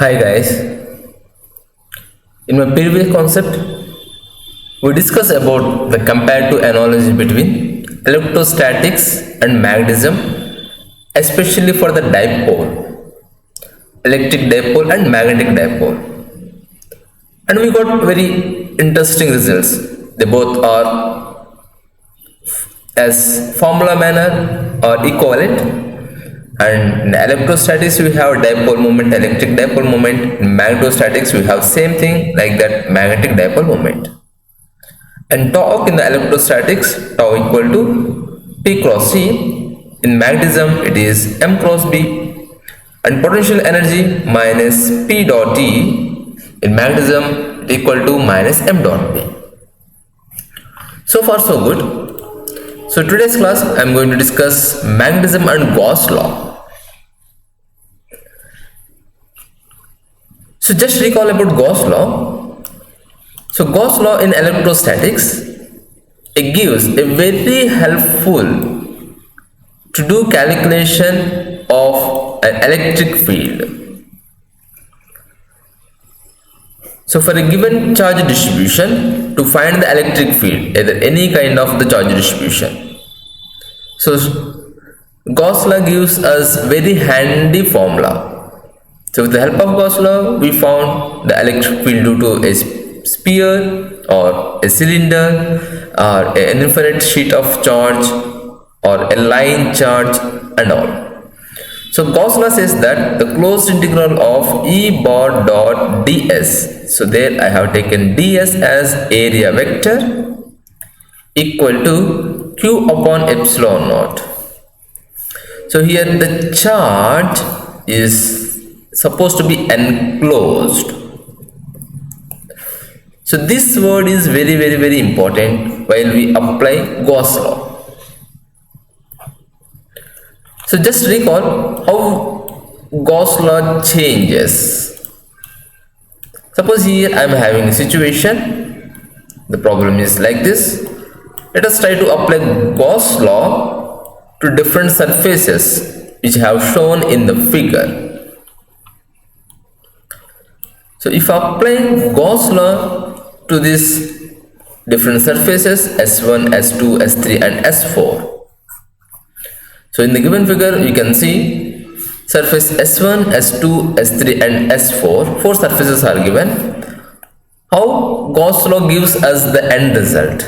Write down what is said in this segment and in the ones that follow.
Hi guys, in my previous concept we discussed about the comparative analogy between electrostatics and magnetism, especially for the dipole, electric dipole and magnetic dipole, and we got very interesting results. They both are as formula manner or equivalent. And in electrostatics we have dipole moment, electric dipole moment. In magnetostatics we have same thing like that, magnetic dipole moment. And torque in the electrostatics, tau equal to P cross C. In magnetism it is M cross B. And potential energy minus P dot E in magnetism equal to minus M dot B. So far so good. So today's class I am going to discuss magnetism and Gauss law. So just recall about Gauss law. So Gauss law in electrostatics, it gives a very helpful to do calculation of an electric field. So for a given charge distribution, to find the electric field, either any kind of the charge distribution. So Gauss law gives us very handy formula. So with the help of Gauss law, we found the electric field due to a sphere or a cylinder or an infinite sheet of charge or a line charge and all. So Gauss law says that the closed integral of E bar dot ds. So there I have taken ds as area vector equal to q upon epsilon naught. So here the charge is supposed to be enclosed. So this word is very important while we apply Gauss law. So just recall how Gauss law changes. Suppose here I am having a situation, the problem is like this. Let us try to apply Gauss law to different surfaces which have shown in the figure. So if I apply Gauss law to these different surfaces S1, S2, S3 and S4. So in the given figure you can see surface S1, S2, S3 and S4. Four surfaces are given. How Gauss law gives us the end result.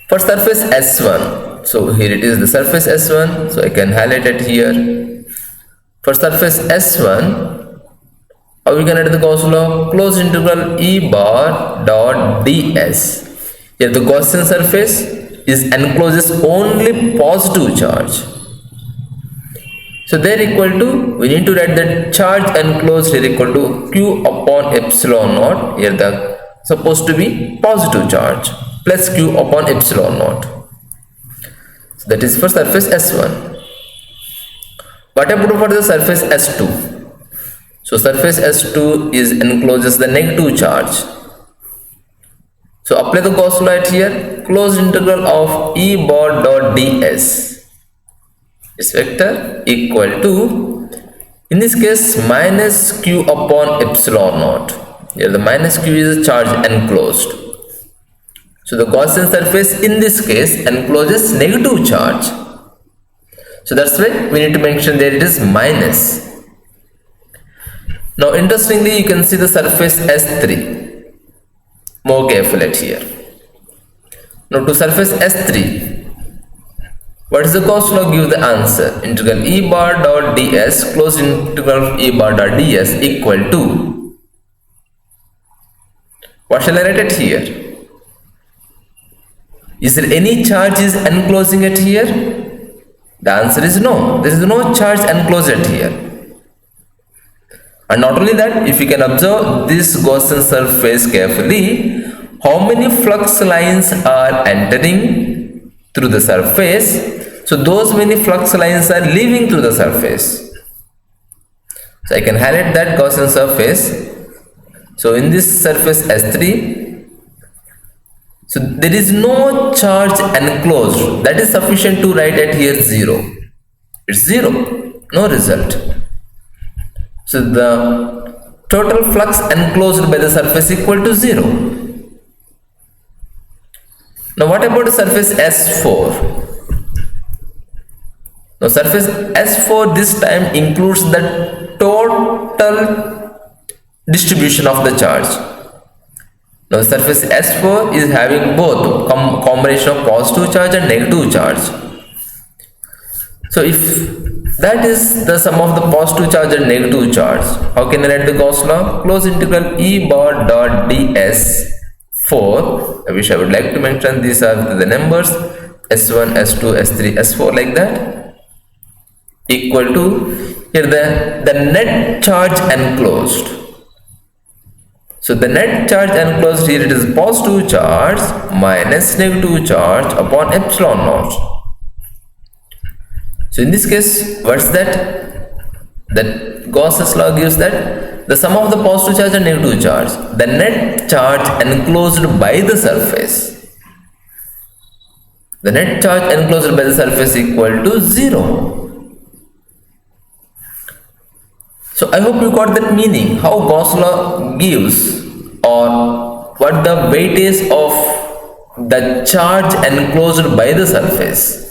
For surface S1, so here it is the surface S1, so I can highlight it here. For surface S1, how we can write the Gauss law? Closed integral E bar dot ds. Here the Gaussian surface is encloses only positive charge. So there equal to, we need to write that charge enclosed here equal to q upon epsilon naught. Here the supposed to be positive charge plus q upon epsilon naught. So that is for surface S1. What about for the surface S2? So surface S2 is encloses the negative charge. So apply the Gauss law here. Closed integral of E bar dot ds is vector equal to, in this case, minus q upon epsilon naught. Here the minus q is charge enclosed. So the Gaussian surface in this case encloses negative charge. So that's why we need to mention there it is minus. Now interestingly you can see the surface S3. More careful at here. Now to surface S3, what is the Gauss law? Give the answer. Integral E bar dot ds, closed integral E bar dot ds equal to, what shall I write it here? Is there any charge is enclosing it here? The answer is no. There is no charge enclosed it here. And not only that, if you can observe this Gaussian surface carefully, how many flux lines are entering through the surface, so those many flux lines are leaving through the surface. So I can highlight that Gaussian surface. So in this surface S3, so there is no charge enclosed. That is sufficient to write at here 0. It's 0, no result. So the total flux enclosed by the surface equal to 0. Now what about the surface S4? Now surface S4 this time includes the total distribution of the charge. Now surface S4 is having both combination of positive charge and negative charge. So if that is the sum of the positive charge and negative charge, how can I write the Gauss law? Close integral E bar dot ds 4. I wish I would like to mention these are the numbers S1, S2, S3, S4 like that, equal to here the net charge enclosed. So the net charge enclosed here, it is positive charge minus negative charge upon epsilon naught. So in this case, what's that? That Gauss's law gives that the sum of the positive charge and negative charge, the net charge enclosed by the surface, the net charge enclosed by the surface equal to 0. So I hope you got that meaning, how Gauss law gives or what the weightage of the charge enclosed by the surface.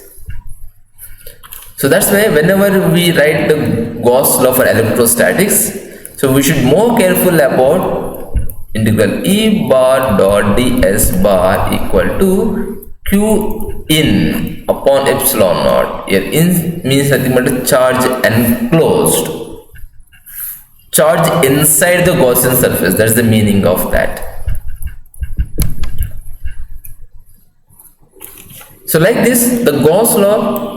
So that's why whenever we write the Gauss law for electrostatics, so we should be more careful about integral E bar dot ds bar equal to Q in upon epsilon naught. Here in means nothing but charge enclosed, charge inside the Gaussian surface. That's the meaning of that. So like this, the Gauss law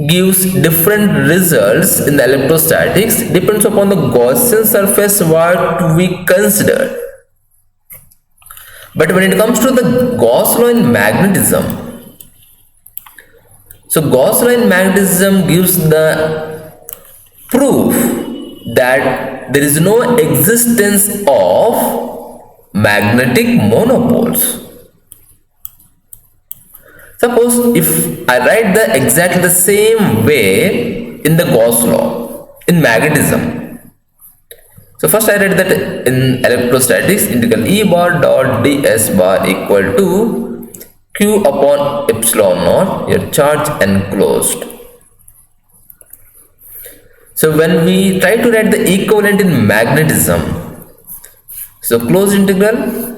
gives different results in the electrostatics, depends upon the Gaussian surface what we consider. But when it comes to the Gauss law in magnetism, so Gauss law in magnetism gives the proof that there is no existence of magnetic monopoles. Suppose if I write the exactly the same way in the Gauss law in magnetism. So first I write that in electrostatics, integral E bar dot ds bar equal to Q upon epsilon naught, your charge enclosed. So when we try to write the equivalent in magnetism, so closed integral,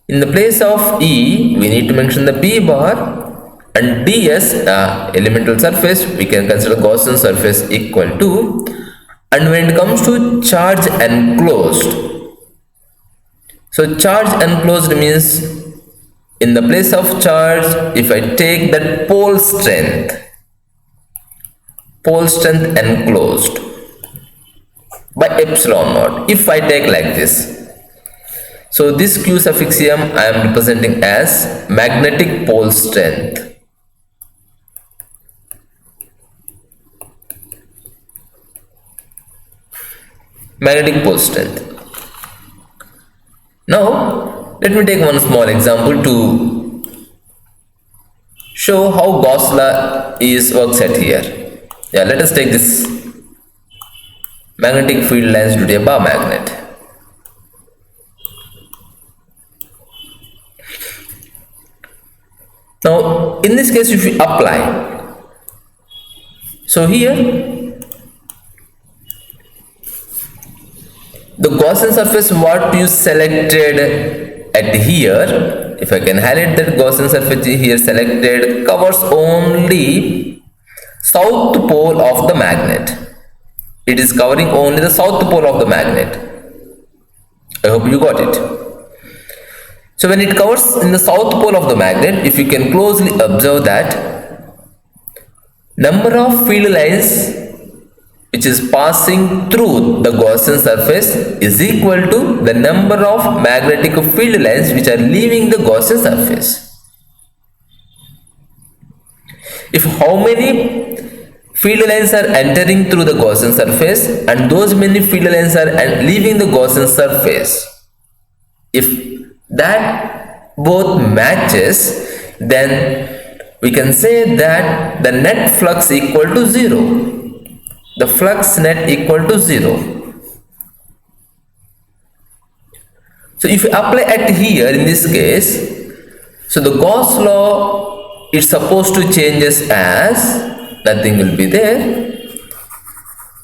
in the place of E, we need to mention the B bar, and ds, elemental surface, we can consider Gaussian surface equal to, and when it comes to charge enclosed, so charge enclosed means in the place of charge, if I take that pole strength enclosed by epsilon naught, if I take like this. So this Q suffix M I am representing as magnetic pole strength. Magnetic pole strength. Now let me take one small example to show how Gauss law works at here. Yeah, let us take this magnetic field lines due to a bar magnet. Now in this case, if we apply, so here the Gaussian surface what you selected at here, if I can highlight that Gaussian surface here selected, covers only south pole of the magnet. It is covering only the south pole of the magnet. I hope you got it. So when it covers in the south pole of the magnet, if you can closely observe that number of field lines which is passing through the Gaussian surface is equal to the number of magnetic field lines which are leaving the Gaussian surface. If how many field lines are entering through the Gaussian surface and those many field lines are leaving the Gaussian surface, if that both matches, then we can say that the net flux equal to 0. the flux net equal to 0. So if you apply at here in this case, so the Gauss law is supposed to changes as nothing will be there.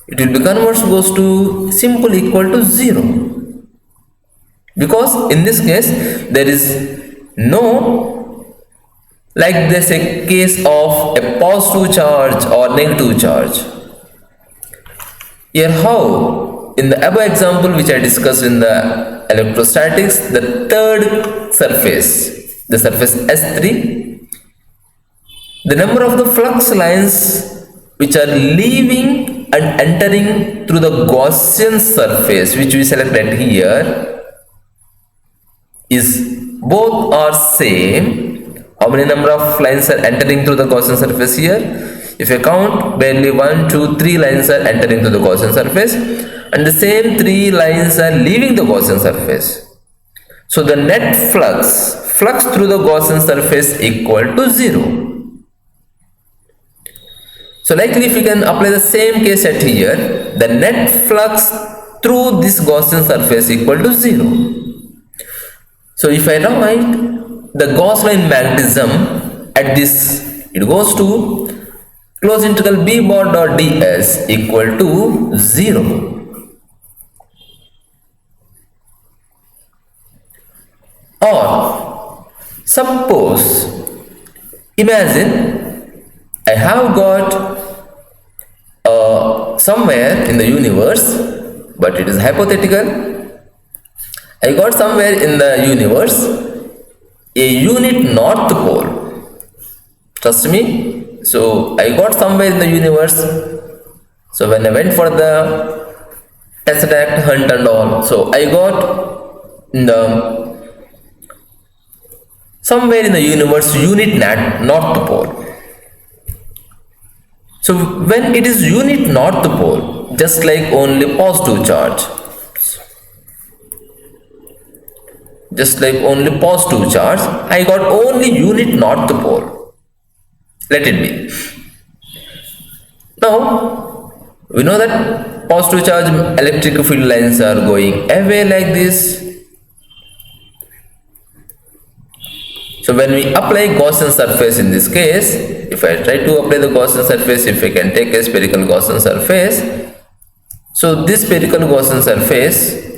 It will be converts goes to simple equal to 0. Because in this case there is no, like this a case of a positive charge or negative charge. Here how in the above example which I discussed in the electrostatics, the third surface, the surface S3, the number of the flux lines which are leaving and entering through the Gaussian surface which we selected here is both are same. How many number of lines are entering through the Gaussian surface here? If you count, barely 1, 2, 3 lines are entering to the Gaussian surface and the same 3 lines are leaving the Gaussian surface. So the net flux through the Gaussian surface equal to 0. So likely if we can apply the same case at here, the net flux through this Gaussian surface equal to 0. So if I write the Gauss law in magnetism at this, it goes to close integral b bar dot ds equal to 0. Or suppose, imagine I have got somewhere in the universe, but it is hypothetical. I got somewhere in the universe a unit north pole. Trust me. So I got somewhere in the universe. So when I went for the tesseract hunt and all, so I got in the somewhere in the universe unit north pole. So when it is unit north pole, just like only positive charge, I got only unit north pole. Let it be. Now we know that positive charge electric field lines are going away like this. So when we apply Gaussian surface in this case, if I try to apply the Gaussian surface, if I can take a spherical Gaussian surface, so this spherical Gaussian surface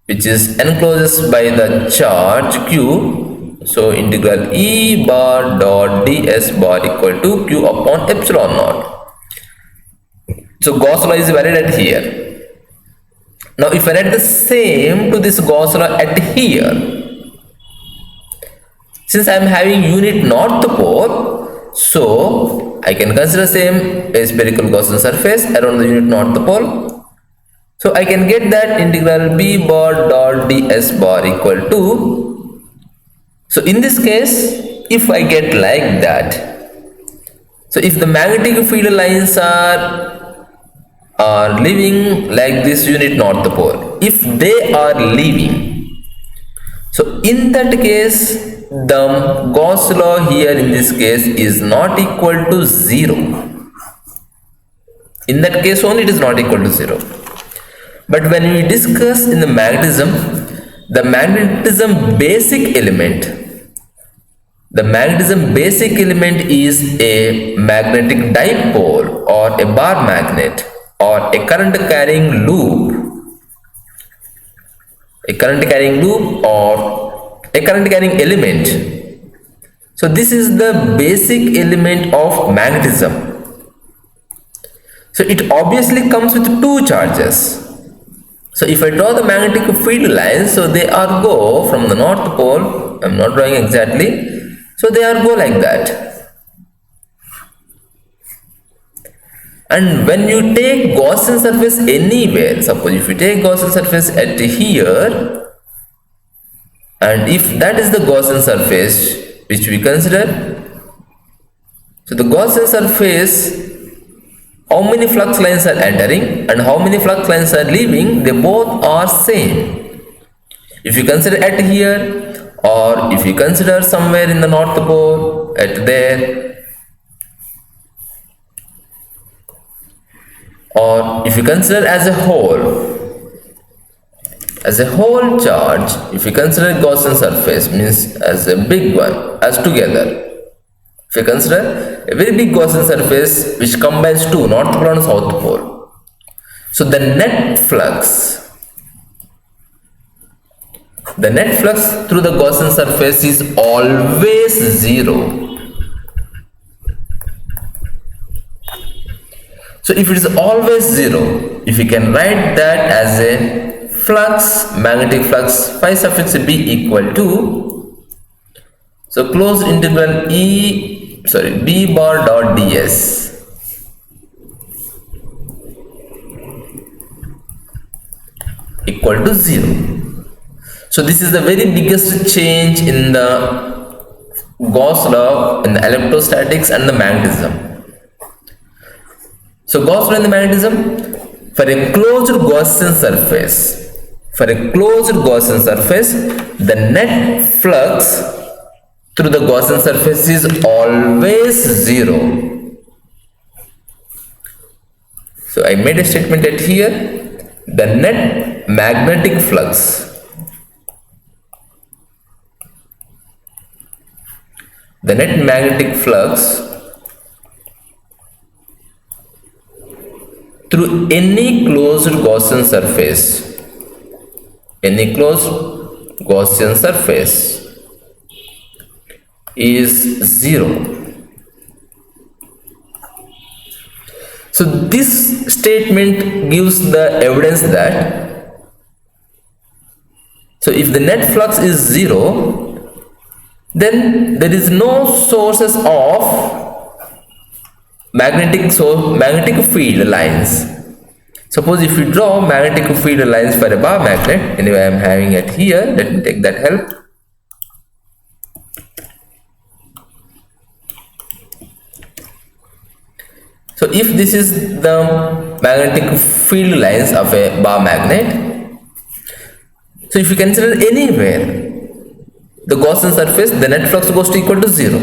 which is enclosed by the charge q, so integral E bar dot ds bar equal to q upon epsilon naught. So Gauss law is valid at here. Now if I write the same to this Gauss law at here, since I am having unit north pole, so I can consider same a spherical Gaussian surface around the unit north pole. So I can get that integral b bar dot ds bar equal to, so in this case if I get like that, so if the magnetic field lines are leaving like this unit north pole, if they are leaving, so in that case the Gauss law here in this case is not equal to 0. In that case only it is not equal to 0. But when we discuss in the magnetism basic element, the magnetism basic element is a magnetic dipole or a bar magnet or a current carrying loop or a current carrying element. So this is the basic element of magnetism. So it obviously comes with two charges. So if I draw the magnetic field lines, so they are go from the north pole, I am not drawing exactly, so they are go like that. And when you take Gaussian surface anywhere, suppose if you take Gaussian surface at here, and if that is the Gaussian surface which we consider, so the Gaussian surface, how many flux lines are entering and how many flux lines are leaving, they both are same. If you consider at here, or if you consider somewhere in the north pole at there, Or if you consider as a whole charge, if you consider Gaussian surface, means as a big one, as together. If you consider a very big Gaussian surface which combines two, North Pole and South Pole. So the net flux through the Gaussian surface is always zero. So if it is always zero, if you can write that as a flux, magnetic flux phi suffix b equal to, so closed integral b bar dot ds equal to 0. So this is the very biggest change in the Gauss law in the electrostatics and the magnetism. So Gauss law in the magnetism, for a closed Gaussian surface, the net flux through the Gaussian surface is always 0. So I made a statement that here, the net magnetic flux through any closed Gaussian surface is 0. So this statement gives the evidence that, so if the net flux is 0, then there is no sources of magnetic field lines. Suppose if you draw magnetic field lines for a bar magnet, anyway I am having it here, let me take that help. So if this is the magnetic field lines of a bar magnet, so if you consider anywhere the Gaussian surface, the net flux goes to equal to 0.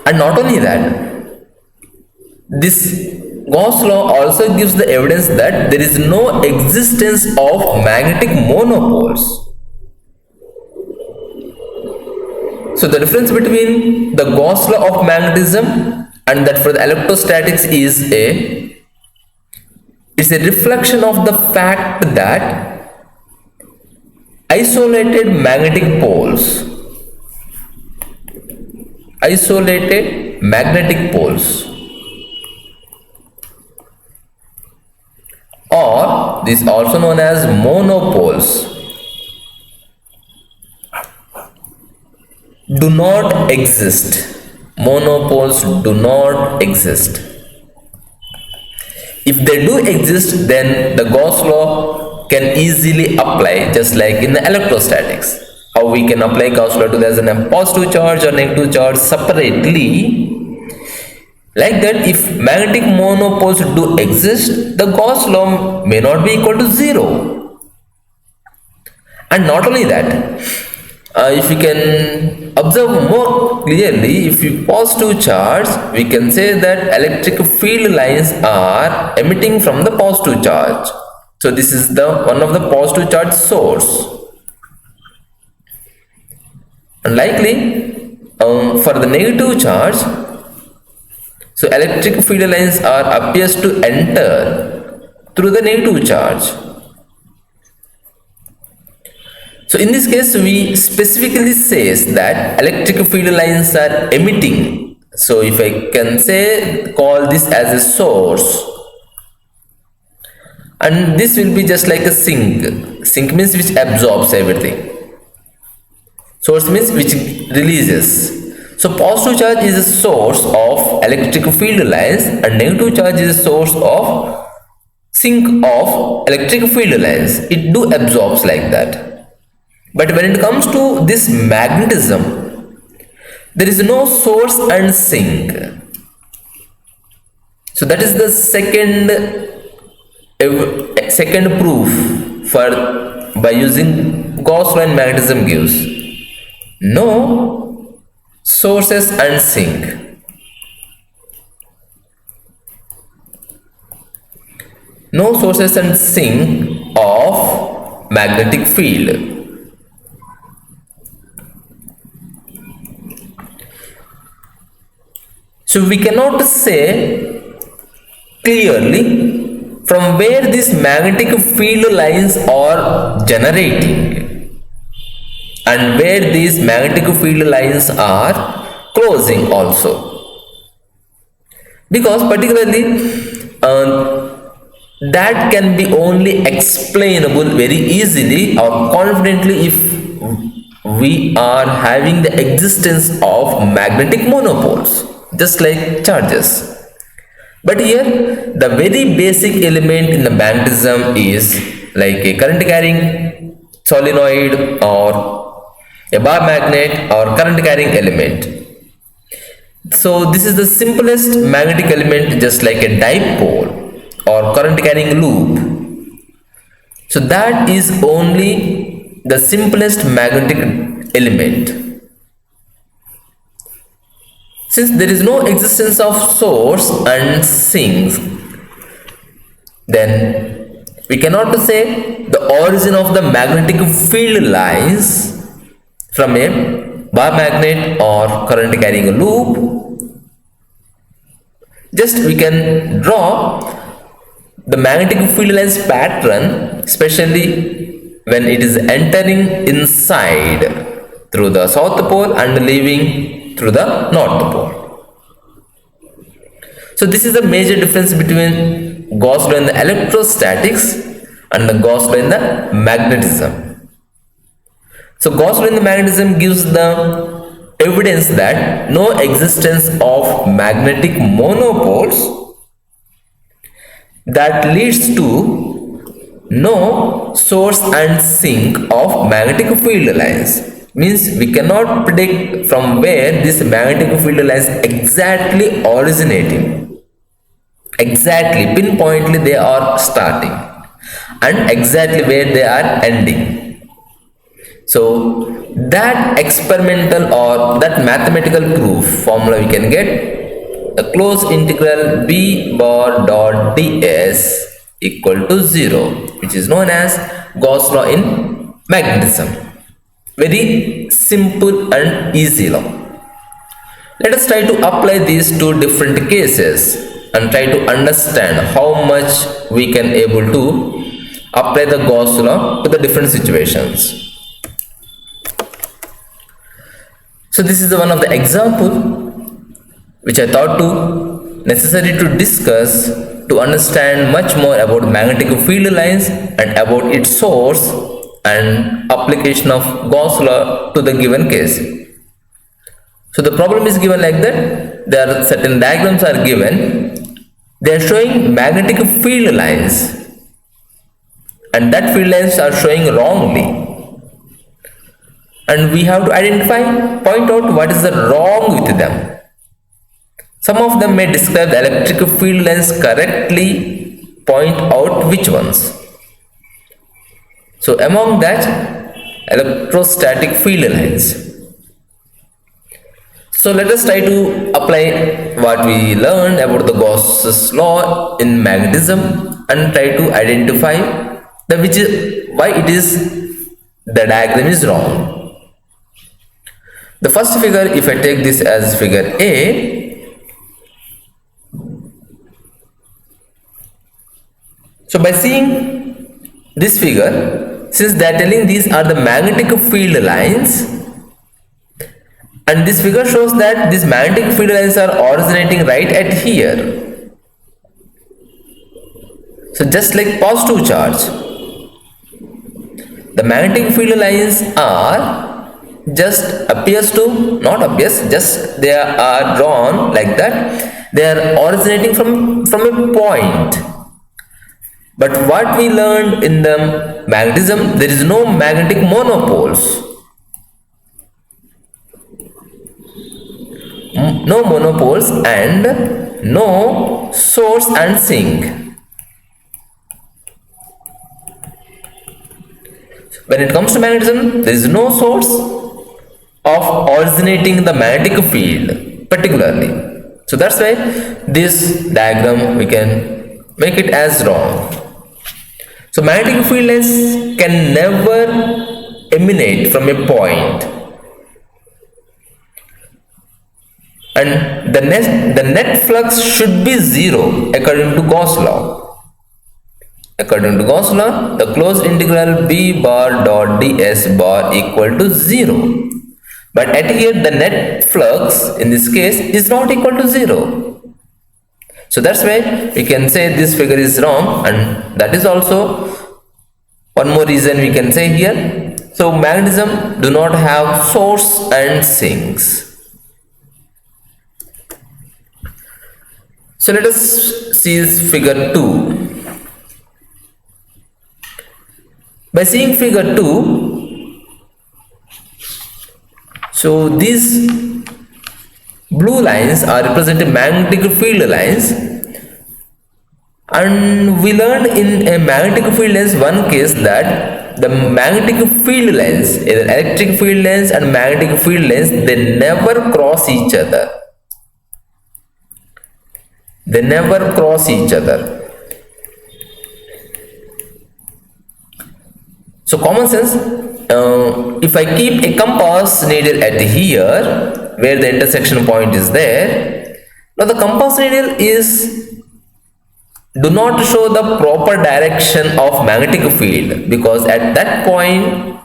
And not only that, this Gauss law also gives the evidence that there is no existence of magnetic monopoles. So the difference between the Gauss law of magnetism and that for the electrostatics is it's a reflection of the fact that isolated magnetic poles, or this is also known as monopoles, do not exist. Monopoles do not exist. If they do exist, then the Gauss law can easily apply, just like in the electrostatics. How we can apply Gauss law to there's a positive charge or negative charge separately. Like that, if magnetic monopoles do exist, the Gauss law may not be equal to 0. And not only that, if you can observe more clearly, if you positive charge, we can say that electric field lines are emitting from the positive charge. So this is the one of the positive charge source. And likely, for the negative charge, so electric field lines appears to enter through the negative charge. So in this case, we specifically says that electric field lines are emitting. So if I can say, call this as a source, and this will be just like a sink. Sink means which absorbs everything. Source means which releases. So positive charge is a source of electric field lines and negative charge is a source of sink of electric field lines. It do absorbs like that. But when it comes to this magnetism, there is no source and sink. So that is the second proof for by using Gauss law and magnetism gives no sources and sink. no sources and sink of magnetic field. So we cannot say clearly from where these magnetic field lines are generating and where these magnetic field lines are closing also, because particularly that can be only explainable very easily or confidently if we are having the existence of magnetic monopoles, just like charges. But here the very basic element in the magnetism is like a current carrying solenoid or a bar magnet or current carrying element. So this is the simplest magnetic element, just like a dipole or current carrying loop. So that is only the simplest magnetic element. Since there is no existence of source and sink, then we cannot say the origin of the magnetic field lines from a bar magnet or current carrying loop. Just we can draw the magnetic field lines pattern, especially when it is entering inside through the south pole and leaving through the north pole. So this is the major difference between Gauss law in the electrostatics and the Gauss law in the magnetism. So Gauss law in the magnetism gives the evidence that no existence of magnetic monopoles, that leads to no source and sink of magnetic field lines. Means we cannot predict from where this magnetic field lines exactly originating, exactly pinpointly they are starting and exactly where they are ending. So that experimental or that mathematical proof formula we can get a closed integral b bar dot ds equal to 0, which is known as Gauss law in magnetism. Very simple and easy law. Let us try to apply these two different cases and try to understand how much we can able to apply the Gauss law to the different situations. So this is one of the example which I thought to necessary to discuss to understand much more about magnetic field lines and about its source and application of Gauss law to the given case. So the problem is given like that. There are certain diagrams are given. They are showing magnetic field lines and that field lines are showing wrongly. And we have to point out what is the wrong with them. Some of them may describe the electric field lines correctly, point out which ones. So among that, electrostatic field lines. So let us try to apply what we learned about the Gauss's law in magnetism and try to identify why it is the diagram is wrong. The first figure, if I take this as figure A, so by seeing this figure, since they are telling these are the magnetic field lines, and this figure shows that these magnetic field lines are originating right at here. So just like positive charge, the magnetic field lines are just they are drawn like that. They are originating from a point. But what we learned in the magnetism, there is no magnetic monopoles. No monopoles and no source and sink. When it comes to magnetism, there is no source of originating the magnetic field particularly. So that's why this diagram we can make it as wrong. So magnetic field lines can never emanate from a point, and the net flux should be zero according to Gauss law. According to Gauss law, the closed integral b bar dot ds bar equal to 0. But at here the net flux in this case is not equal to 0. So that's why we can say this figure is wrong, and that is also one more reason we can say here. So magnetism do not have source and sinks. So let us see this figure 2. By seeing figure 2, so these blue lines are representing magnetic field lines, and we learned in a magnetic field lines one case that the magnetic field lines, either electric field lines and magnetic field lines, they never cross each other. They never cross each other. So common sense, if I keep a compass needle at here, where the intersection point is there, now the compass needle do not show the proper direction of magnetic field, because at that point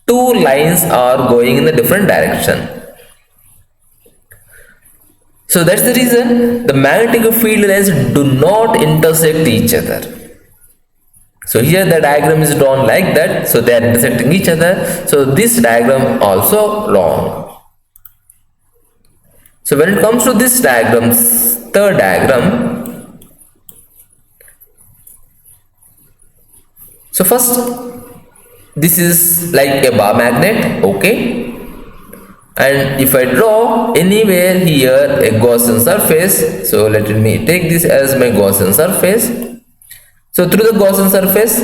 two lines are going in the different direction. So that's the reason the magnetic field lines do not intersect each other. So here the diagram is drawn like that, so they are intersecting each other. So this diagram also wrong. So when it comes to this diagram, third diagram, so first this is like a bar magnet, okay, and if I draw anywhere here a Gaussian surface, so let me take this as my Gaussian surface. So through the Gaussian surface,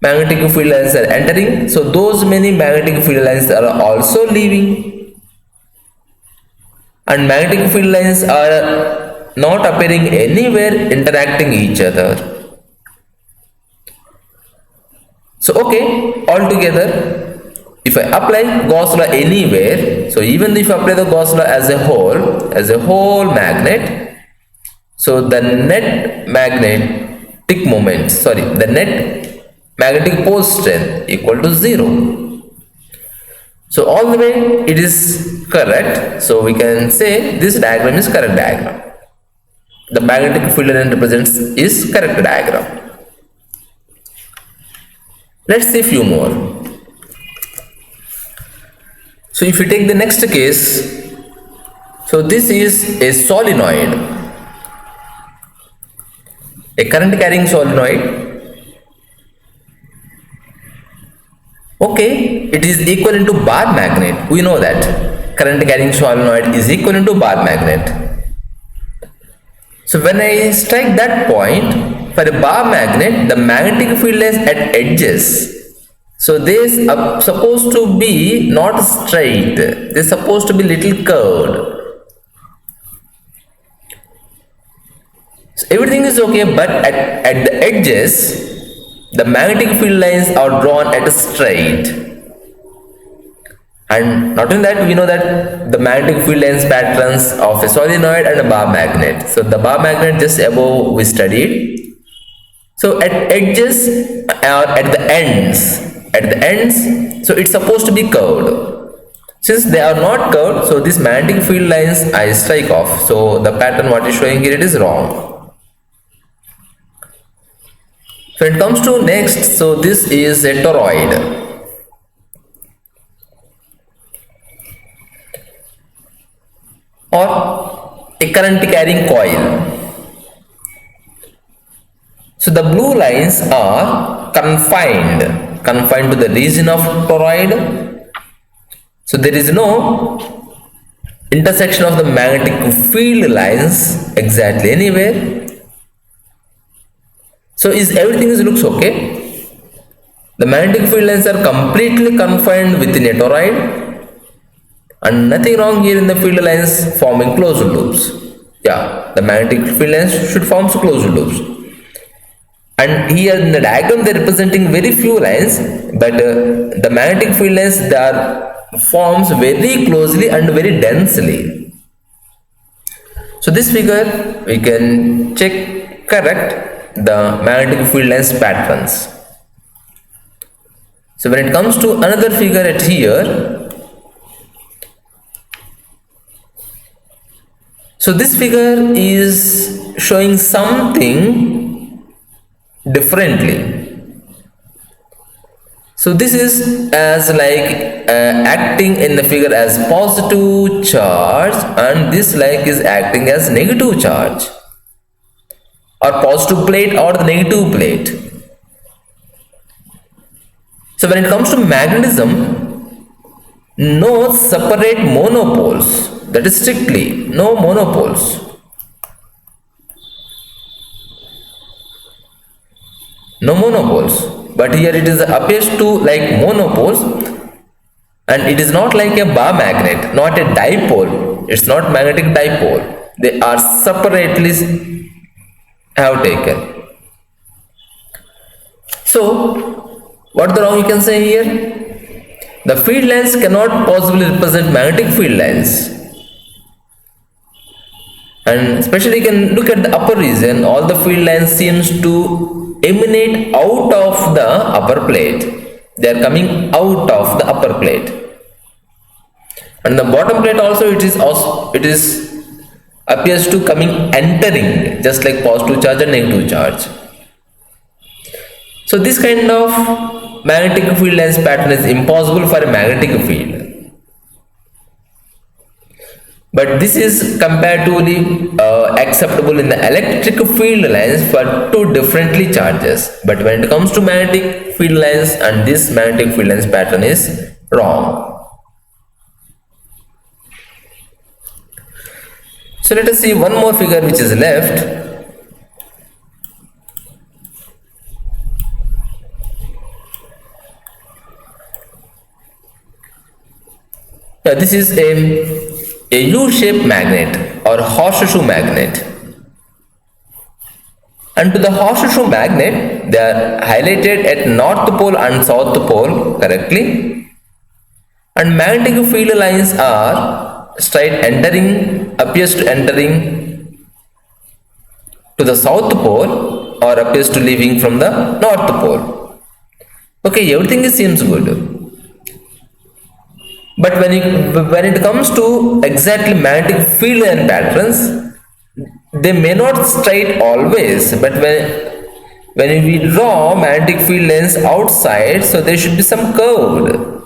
magnetic field lines are entering. So those many magnetic field lines are also leaving, and magnetic field lines are not appearing anywhere interacting each other. So okay, altogether, if I apply Gauss law anywhere, so even if I apply the Gauss law as a whole magnet, so the net the net magnetic pole strength equal to 0. So all the way it is correct. So we can say this diagram is correct diagram. The magnetic field line represents is correct diagram. Let's see few more. So if you take the next case, so this is a solenoid, a current carrying solenoid. Okay, it is equivalent to bar magnet. We know that current carrying solenoid is equivalent to bar magnet. So when I strike that point for a bar magnet, the magnetic field lines at edges, so they are supposed to be not straight, they are supposed to be little curved. So everything is okay, but at the edges the magnetic field lines are drawn at straight. And not only that, we know that the magnetic field lines patterns of a solenoid and a bar magnet. So the bar magnet just above we studied. So at edges or at the ends, so it's supposed to be curved. Since they are not curved, so these magnetic field lines I strike off. So the pattern what is showing here, it is wrong. When it comes to next, so this is a toroid, or a current carrying coil. So the blue lines are confined to the region of toroid. So there is no intersection of the magnetic field lines exactly anywhere. So everything looks okay. The magnetic field lines are completely confined within a toroid, and nothing wrong here in the field lines forming closed loops. Yeah, the magnetic field lines should form closed loops. And here in the diagram they are representing very few lines, but the magnetic field lines they are forms very closely and very densely. So this figure we can check correct the magnetic field lines patterns. So when it comes to another figure at here, so this figure is showing something differently. So this is as like acting in the figure as positive charge, and this like is acting as negative charge, or positive plate or the negative plate. So when it comes to magnetism, no separate monopoles, that is strictly no monopoles. No monopoles, but here it is appears to like monopoles, and it is not like a bar magnet, not a dipole. It's not magnetic dipole. They are separately have taken. So what the wrong you can say here? The field lines cannot possibly represent magnetic field lines. And especially you can look at the upper region, all the field lines seems to emanate out of the upper plate. They are coming out of the upper plate. And the bottom plate also it is appears to coming entering, just like positive charge and negative charge. So this kind of magnetic field lines pattern is impossible for a magnetic field. But this is comparatively acceptable in the electric field lines for two differently charges. But when it comes to magnetic field lines, and this magnetic field lines pattern is wrong. So let us see one more figure which is left. This is a U-shaped magnet or horseshoe magnet. And to the horseshoe magnet, they are highlighted at north pole and south pole correctly. And magnetic field lines are straight appears to entering to the south pole, or appears to leaving from the north pole. Okay, everything seems good. But when it comes to exactly magnetic field line patterns, they may not straight always, but when we draw magnetic field lines outside, so there should be some curved.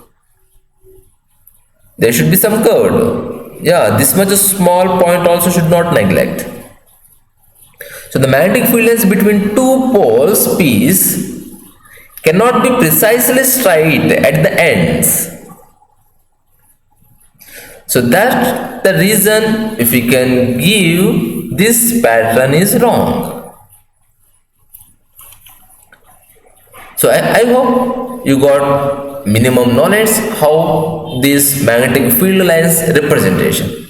There should be some curved. Yeah, this much a small point also should not neglect. So the magnetic field lines between two poles P's cannot be precisely straight at the ends. So that's the reason if we can give this pattern is wrong. So I hope you got minimum knowledge how this magnetic field lines representation.